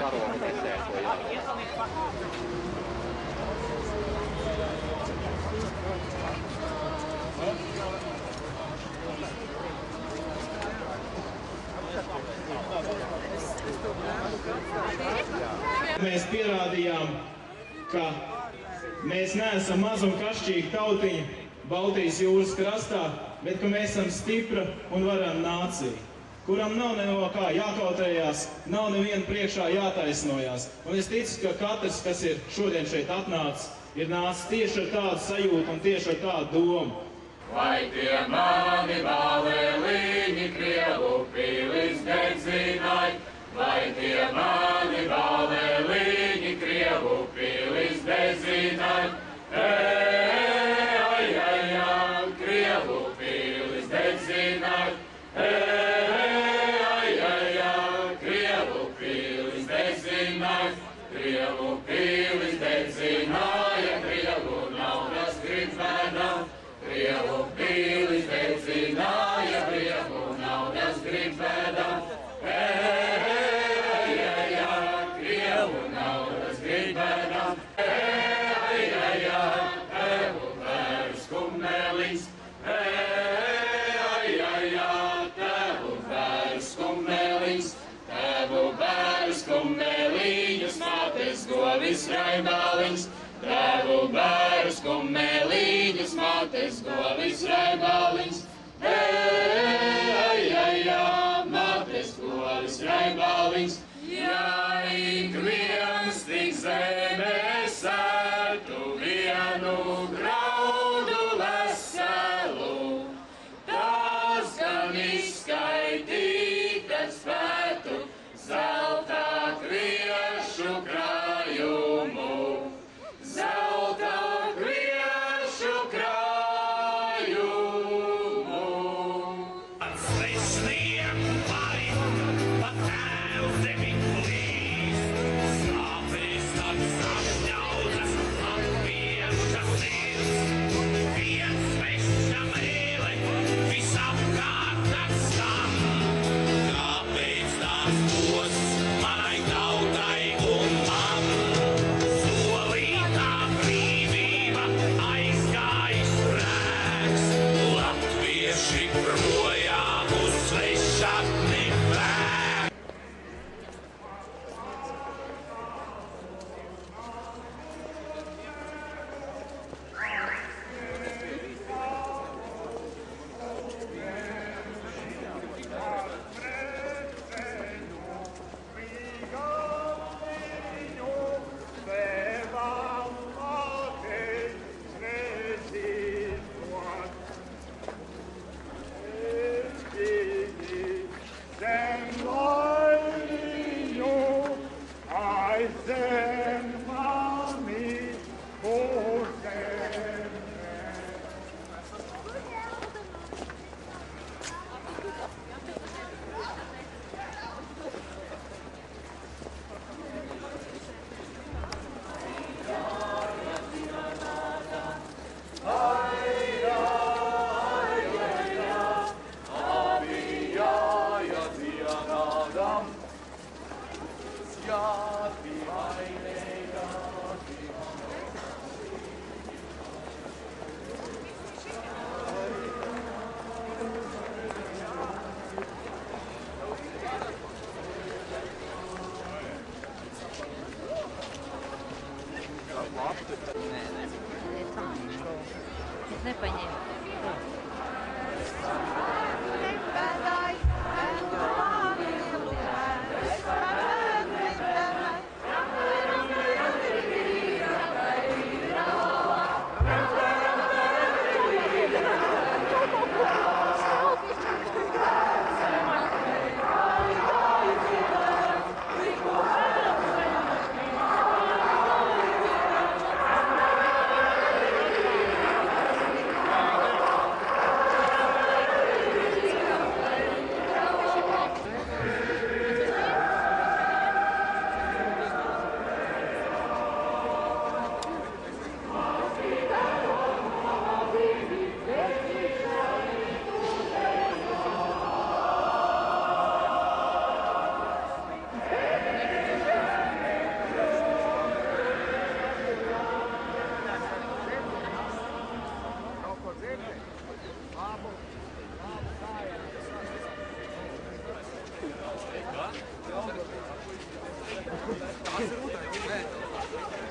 karogu nesēkojot. Mēs pierādījām, ka mēs neesam maza un kašķīga tautiņa Baltijas jūras krastā, bet ka mēs esam stipra un varana nācija, kuram nav no kā jākautējās, nav neviena priekšā jātaisnojās. Un es ticu, ka katrs, kas ir šodien šeit atnācis, ir nācis tieši ar tādu sajūtu un tieši ar tādu domu. Vai tie mani balēliņi Krievu pīlis dedzināja? Vai tie mani balēliņi Krievu pīlis dedzināja? Ai, ai, ai, Krievu pīlis dedzināja. Ai, ai, ai, Krievu pīlis dedzināja. Krievu pīlis dedzināja, Krievu naudas gribēdā. Krievu pīlis dedzināja, Krievu naudas gribēdā. Krievu naudas gribēdā. Tevu vērs kumeliņš. Tevu vērs kumeliņš. Tevu vērs kumeliņus, mātes govis raibāliņš. Tevu vērs kumeliņus, mātes govis raibāliņš. Mātes govis raibāliņš. Ja ik viens tik zemē sētu vienu graudu veselu, tas gan izskaitīt, kad spētu zelta kviešu krājumu. Zelta kviešu krājumu. Svešnieku vari, pa tēvu zemi plīst, slāpēs tāds apņaudas, atviešas sirds, viens svešā mēle, visapkārt atskan. Kāpēc tās dos manai tautai un man? Solītā brīvība aizgājis rēks, latvieši projām uz svešatni bēg. Es nepaņēmu. Tās ir ūdeņi.